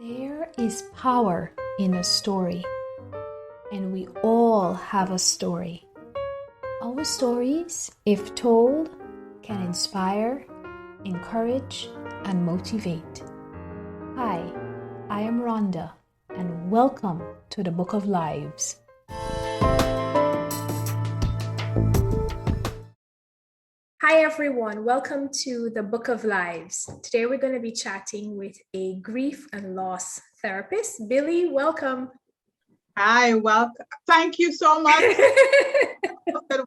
There is power in a story, and we all have a story. Our stories, if told, can inspire, encourage, and motivate. Hi, I am Rhonda, and welcome to the Book of Lives. Hi everyone, welcome to the Book of Lives. Today we're going to be chatting with a grief and loss therapist. Billie, welcome. Hi, welcome. Thank you so much.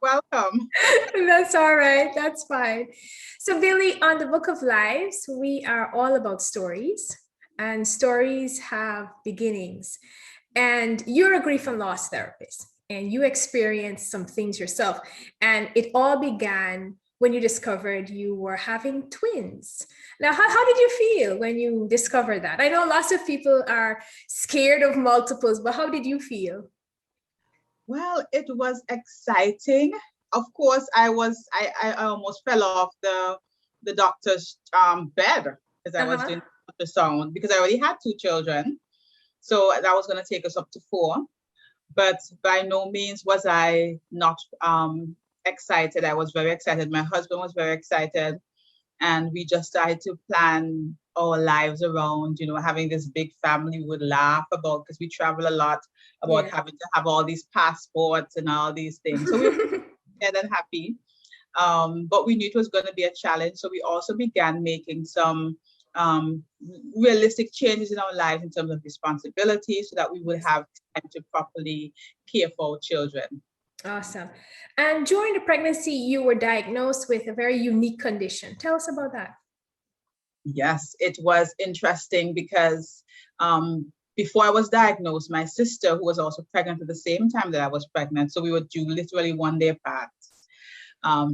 Welcome. That's all right, that's fine. So Billie, on the Book of Lives, we are all about stories, and stories have beginnings. And you're a grief and loss therapist, and you experienced some things yourself. And it all began when you discovered you were having twins. Now, how did you feel when you discovered that? I know lots of people are scared of multiples, but how did you feel? Well, it was exciting. Of course, I almost fell off the doctor's bed as I was doing ultrasound because I already had 2 children. So that was going to take us up to 4. But by no means was I not excited. I was very excited. My husband was very excited. And we just started to plan our lives around, having this big family we would laugh about because we travel a lot, about having to have all these passports and all these things. So we were dead and happy. But we knew it was going to be a challenge. So we also began making some realistic changes in our lives in terms of responsibility so that we would have time to properly care for our children. Awesome. And during the pregnancy, you were diagnosed with a very unique condition. Tell us about that. Yes, it was interesting because before I was diagnosed, my sister, who was also pregnant at the same time that I was pregnant, so we were due literally 1 day apart,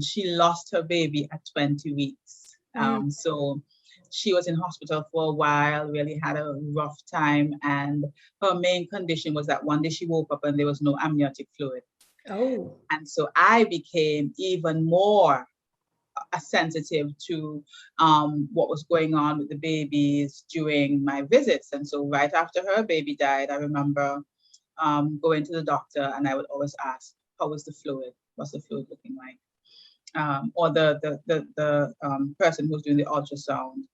she lost her baby at 20 weeks. So she was in hospital for a while, really had a rough time. And her main condition was that one day she woke up and there was no amniotic fluid. Oh. And so I became even more sensitive to what was going on with the babies during my visits. And so right after her baby died, I remember going to the doctor, and I would always ask, how was the fluid? What's the fluid looking like? Or the person who's doing the ultrasound.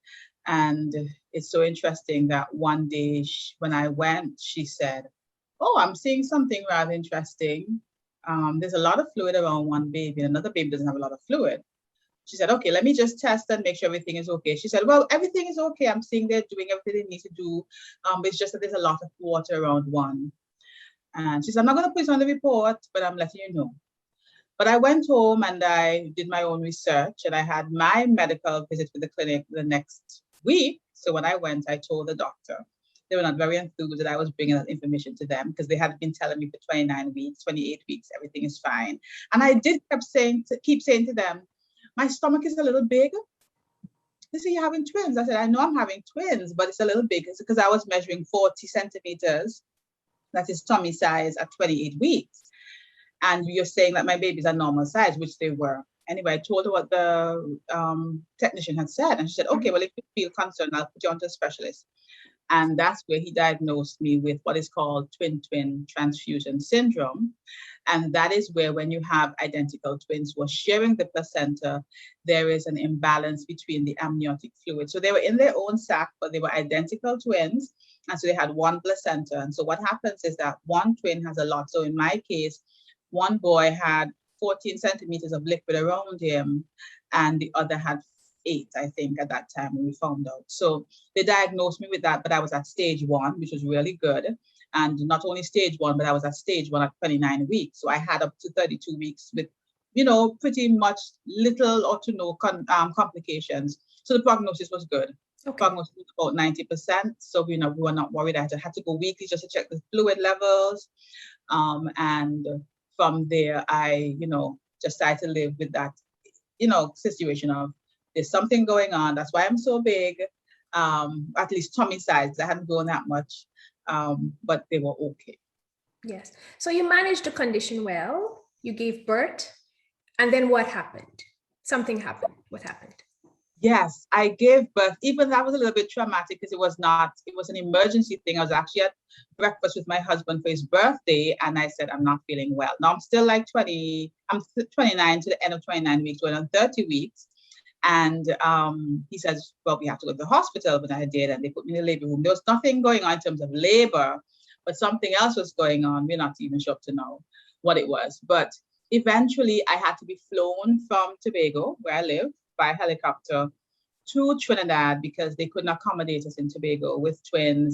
And it's so interesting that one day when I went, she said, oh, I'm seeing something rather interesting. There's a lot of fluid around one baby, and another baby doesn't have a lot of fluid. She said, okay, let me just test and make sure everything is okay. She said, well, everything is okay. I'm seeing they're doing everything they need to do. It's just that there's a lot of water around one. And she said, I'm not going to put it on the report, but I'm letting you know. But I went home and I did my own research, and I had my medical visit to the clinic the next week. So when I went, I told the doctor. They were not very enthused that I was bringing that information to them because they had been telling me for 29 weeks, 28 weeks, everything is fine. And I did keep saying to them, my stomach is a little big. They say, you're having twins. I said, I know I'm having twins, but it's a little big. It's because I was measuring 40 centimeters. That is tummy size at 28 weeks. And you're saying that my babies are normal size, which they were. Anyway, I told her what the technician had said. And she said, okay, well, if you feel concerned, I'll put you on to a specialist. And that's where he diagnosed me with what is called twin-twin transfusion syndrome. And that is where when you have identical twins who are sharing the placenta, there is an imbalance between the amniotic fluid. So they were in their own sac, but they were identical twins. And so they had one placenta. And so what happens is that one twin has a lot. So in my case, one boy had 14 centimeters of liquid around him, and the other had 8, I think, at that time when we found out. So they diagnosed me with that, but I was at stage 1, which was really good. And not only stage 1, but I was at stage 1 at 29 weeks. So I had up to 32 weeks with, pretty much little or to no complications. So the prognosis was good. Okay. Prognosis was about 90%. So, we were not worried. I had to go weekly just to check the fluid levels. And from there, I, just started to live with that, situation of, there's something going on. That's why I'm so big, at least tummy size. I hadn't grown that much, but they were okay. Yes. So you managed the condition well. You gave birth. And then what happened? Something happened. What happened? Yes, I gave birth. Even that was a little bbit traumatic because it was an emergency thing. I was actually at breakfast with my husband for his birthday, and I said, I'm not feeling well. Now I'm still like 20, I'm 29 to the end of 29 weeks, going on 30 weeks. And he says, well, we have to go to the hospital, but I did, and they put me in the labor room. There was nothing going on in terms of labor, but something else was going on. We're not even sure to know what it was. But eventually I had to be flown from Tobago, where I live, by helicopter to Trinidad because they couldn't accommodate us in Tobago with twin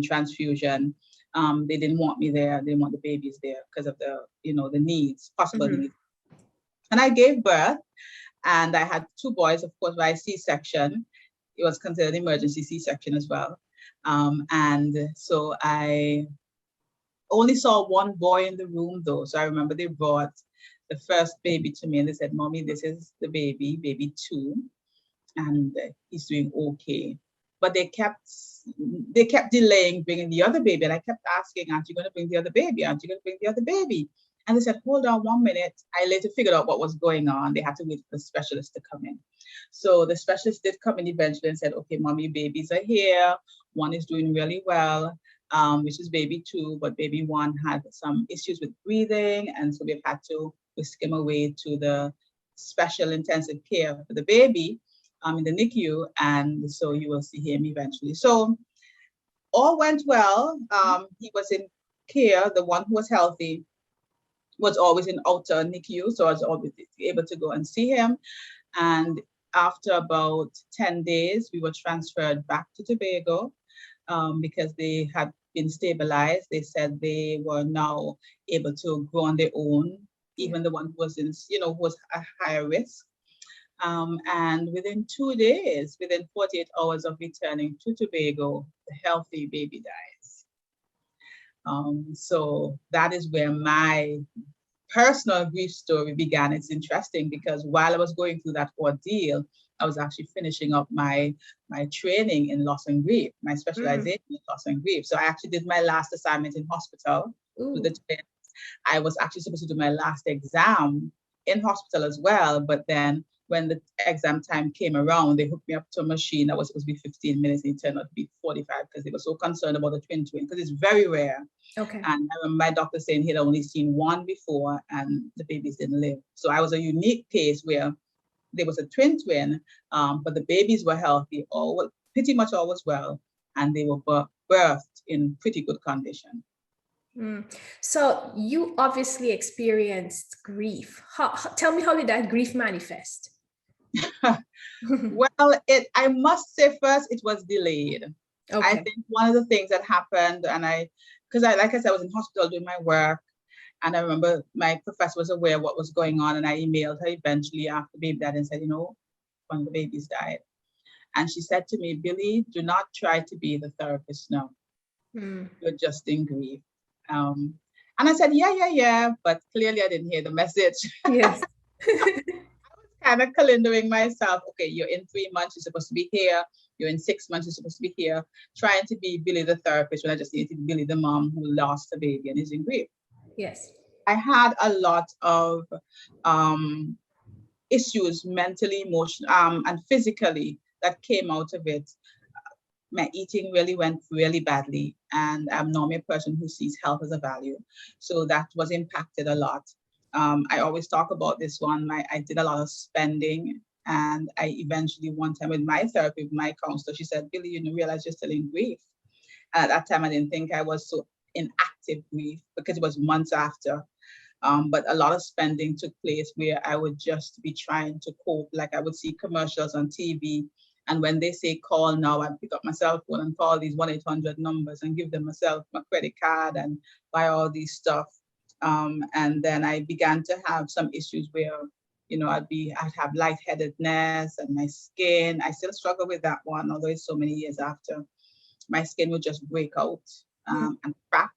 transfusion. They didn't want me there. They didn't want the babies there because of the needs, possible needs. And I gave birth, and I had two boys, of course, by C-section. It was considered emergency C-section as well. And so I only saw one boy in the room, though. So I remember they brought the first baby to me, and they said, Mommy, this is the baby 2, and he's doing okay. But they kept delaying bringing the other baby, and I kept asking, aren't you going to bring the other baby? Aren't you going to bring the other baby? And they said, hold on 1 minute. I later figured out what was going on. They had to wait for the specialist to come in. So the specialist did come in eventually and said, okay, Mommy, babies are here. One is doing really well, which is baby 2, but baby 1 had some issues with breathing. And so we've had to whisk him away to the special intensive care for the baby in the NICU. And so you will see him eventually. So all went well. He was in care. The one who was healthy was always in outer NICU, so I was always able to go and see him. And after about 10 days, we were transferred back to Tobago because they had been stabilized. They said they were now able to grow on their own, even the one who was who was a higher risk. And within 2 days, within 48 hours of returning to Tobago, the healthy baby dies. So that is where my personal grief story began. It's interesting because while I was going through that ordeal, I was actually finishing up my training in loss and grief, my specialization in loss and grief. So I actually did my last assignment in hospital with the twins. I was actually supposed to do my last exam in hospital as well, but then when the exam time came around, they hooked me up to a machine that was supposed to be 15 minutes and it turned out to be 45 because they were so concerned about the twin because it's very rare. Okay. And I remember my doctor saying he'd only seen one before and the babies didn't live. So I was a unique case where there was a twin, but the babies were healthy, pretty much all was well, and they were birthed in pretty good condition. So you obviously experienced grief. Tell me, how did that grief manifest? Well, I must say first, it was delayed. Okay. I think one of the things that happened, because like I said, I was in hospital doing my work, and I remember my professor was aware of what was going on, and I emailed her eventually after baby died and said, one of the babies died. And she said to me, Billie, do not try to be the therapist now. You're just in grief. And I said, yeah, but clearly I didn't hear the message. Yes. Kind of calendering myself. Okay, you're in 3 months, you're supposed to be here. You're in 6 months, you're supposed to be here. Trying to be Billie the therapist when I just needed to be Billie the mom who lost a baby and is in grief. Yes. I had a lot of issues mentally, emotionally, and physically that came out of it. My eating really went really badly, and I'm normally a person who sees health as a value. So that was impacted a lot. I always talk about this one. I did a lot of spending, and I eventually, one time with my therapy, with my counselor, she said, Billie, you realize you're still in grief. And at that time, I didn't think I was so in active grief because it was months after. But a lot of spending took place where I would just be trying to cope. Like I would see commercials on TV, and when they say call now, I'd pick up my cell phone and call these 1-800 numbers and give them myself my credit card and buy all these stuff. And then I began to have some issues where, I'd have lightheadedness and my skin. I still struggle with that one, although it's so many years after. My skin would just break out and crack,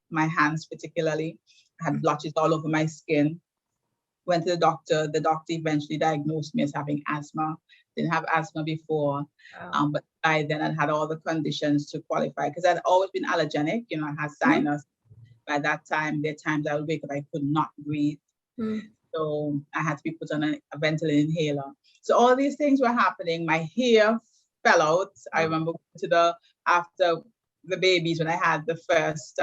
my hands particularly. I had blotches all over my skin. Went to the doctor. The doctor eventually diagnosed me as having asthma. Didn't have asthma before, but by then I had all the conditions to qualify because I'd always been allergenic. I had sinus. By that time, there are times I would wake up, I could not breathe. So I had to be put on a ventilator inhaler. So all these things were happening. My hair fell out. I remember after the babies, when I had the first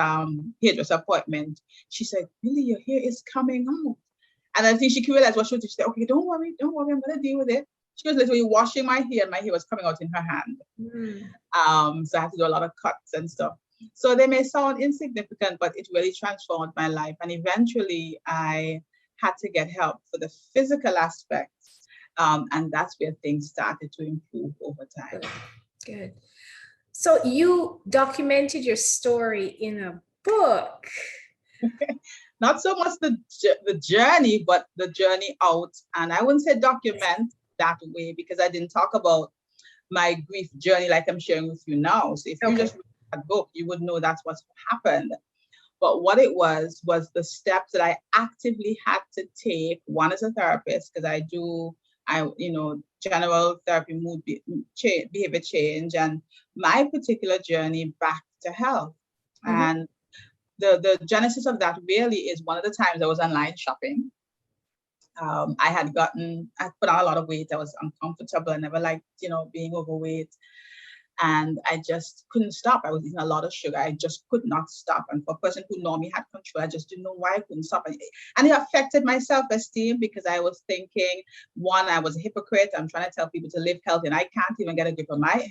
hairdresser appointment, she said, "Billie, your hair is coming out." And I think she realized what she was doing. She said, "Okay, don't worry, I'm going to deal with it." She was literally washing my hair, and my hair was coming out in her hand. So I had to do a lot of cuts and stuff. So they may sound insignificant, but it really transformed my life. And eventually I had to get help for the physical aspects. And that's where things started to improve over time. Good. So you documented your story in a book. Not so much the journey, but the journey out. And I wouldn't say document that way, because I didn't talk about my grief journey like I'm sharing with you now. So if you just read that book, you would know that's what happened. But what it was the steps that I actively had to take, one as a therapist, because general therapy, mood behavior change, and my particular journey back to health. And the genesis of that really is one of the times I was online shopping. I put on a lot of weight. I was uncomfortable. I never liked, being overweight. And I just couldn't stop. I was eating a lot of sugar. I just could not stop. And for a person who normally had control, I just didn't know why I couldn't stop. And it affected my self-esteem, because I was thinking, one, I was a hypocrite. I'm trying to tell people to live healthy, and I can't even get a grip on my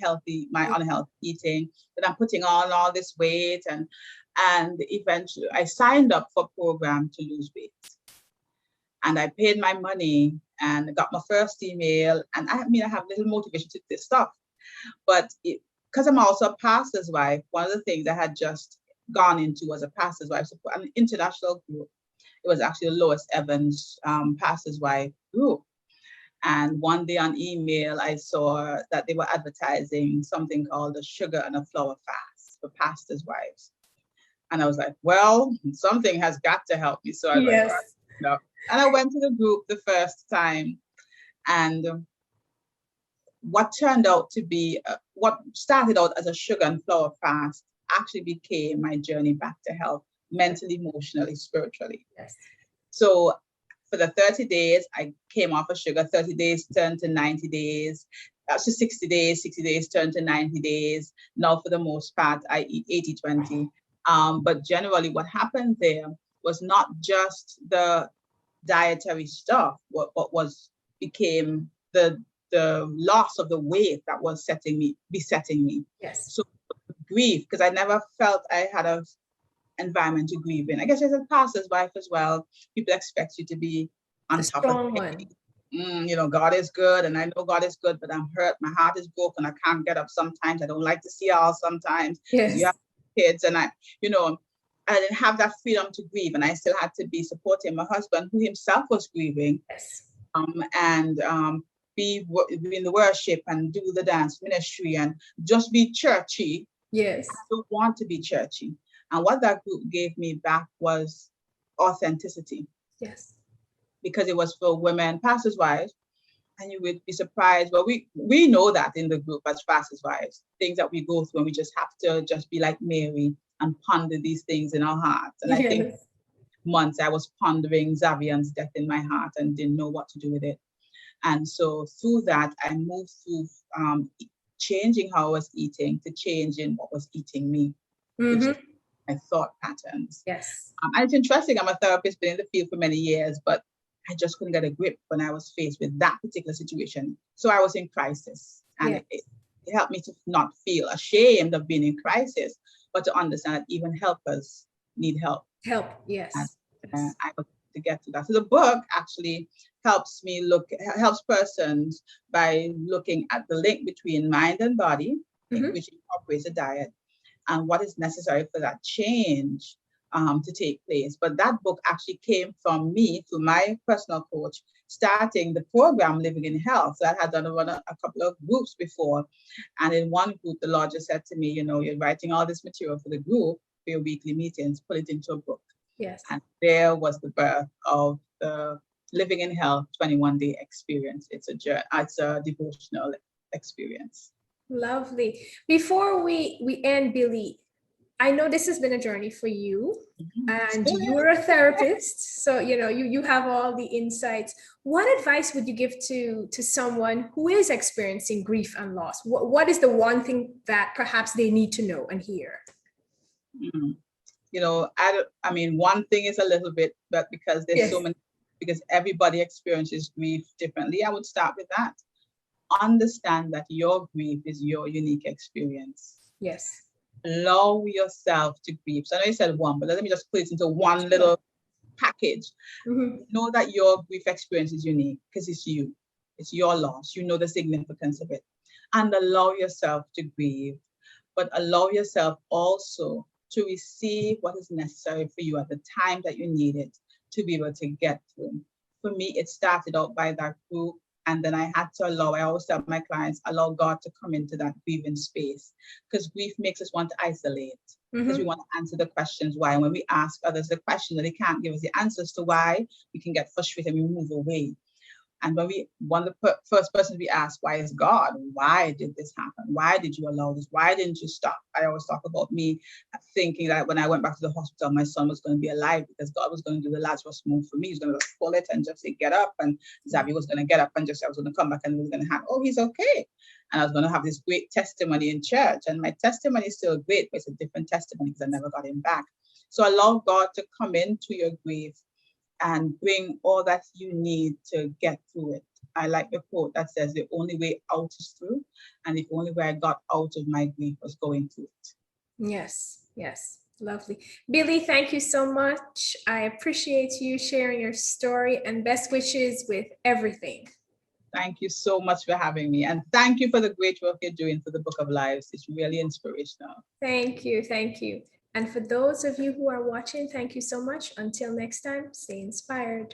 unhealthy eating. That I'm putting on all this weight. And eventually I signed up for a program to lose weight. And I paid my money and got my first email. And I have little motivation to do this stuff. But because I'm also a pastor's wife, one of the things I had just gone into was a pastor's wife, so an international group. It was actually Lois Evans' pastor's wife group. And one day on email, I saw that they were advertising something called a sugar and a flour fast for pastor's wives. And I was like, well, something has got to help me. So I was like, no. And I went to the group the first time, and what turned out to be, what started out as a sugar and flour fast actually became my journey back to health, mentally, emotionally, spiritually. Yes. So for the 30 days, I came off of sugar. 30 days turned to 90 days. So 60 days, 60 days turned to 90 days. Now, for the most part, I eat 80-20. But generally what happened there was not just the dietary stuff, what became the loss of the weight that was besetting me. Yes. So grief, because I never felt I had an environment to grieve in. I guess as a pastor's wife as well, people expect you to be on top of it. God is good, and I know God is good, but I'm hurt. My heart is broken. I can't get up sometimes. I don't like to see y'all sometimes. Yes. You have kids, and I didn't have that freedom to grieve, and I still had to be supporting my husband, who himself was grieving. Yes. Be in the worship and do the dance ministry and just be churchy. Yes. I don't want to be churchy. And what that group gave me back was authenticity. Yes. Because it was for women, pastors' wives. And you would be surprised. Well, we know that in the group as pastors' wives, things that we go through, and we just have to just be like Mary and ponder these things in our hearts. And I think months I was pondering Xavier's death in my heart and didn't know what to do with it. And so through that, I moved through changing how I was eating to changing what was eating me, which is my thought patterns. Yes. And it's interesting. I'm a therapist, been in the field for many years, but I just couldn't get a grip when I was faced with that particular situation. So I was in crisis, and it helped me to not feel ashamed of being in crisis, but to understand that even helpers need help. Yes. And I was to get to that. So the book actually helps persons by looking at the link between mind and body, which incorporates a diet, and what is necessary for that change to take place. But that book actually came from me through my personal coach, starting the program Living in Health. So I had done a couple of groups before. And in one group, the Lord just said to me, you're writing all this material for the group, for your weekly meetings, put it into a book. Yes. And there was the birth of the Living in Health 21-day experience. It's a devotional experience. Lovely. Before we end, Billie, I know this has been a journey for you, and Still you're a therapist, so you have all the insights. What advice would you give to someone who is experiencing grief and loss? What is the one thing that perhaps they need to know and hear? mm, I mean, one thing is a little bit, but because there's so Yes. many, because everybody experiences grief differently, I would start with that. Understand that your grief is your unique experience. Yes. Allow yourself to grieve. So I know you said one, but let me just put it into one Sure. little package. Know that your grief experience is unique because it's you. It's your loss. You know the significance of it. And allow yourself to grieve, but allow yourself also to receive what is necessary for you at the time that you need it to be able to get through. For me, it started out by that group. And then I had to I always tell my clients, allow God to come into that grieving space, because grief makes us want to isolate, because we want to answer the questions why. And when we ask others the question that they can't give us the answers to why, we can get frustrated and we move away. And when one of the first persons we ask, why is God? Why did this happen? Why did you allow this? Why didn't you stop? I always talk about me thinking that when I went back to the hospital, my son was going to be alive because God was going to do the Lazarus move for me. He's going to pull it and just say, get up. And Zabby was going to get up and just, I was going to come back and he was going to have, oh, he's okay. And I was going to have this great testimony in church. And my testimony is still great, but it's a different testimony because I never got him back. So allow God to come into your grief and bring all that you need to get through it. I like the quote that says, the only way out is through, and the only way I got out of my grief was going through it. Yes, yes. Lovely. Billie, thank you so much. I appreciate you sharing your story, and best wishes with everything. Thank you so much for having me. And thank you for the great work you're doing for the Book of Lives. It's really inspirational. Thank you. Thank you. And for those of you who are watching, thank you so much. Until next time, stay inspired.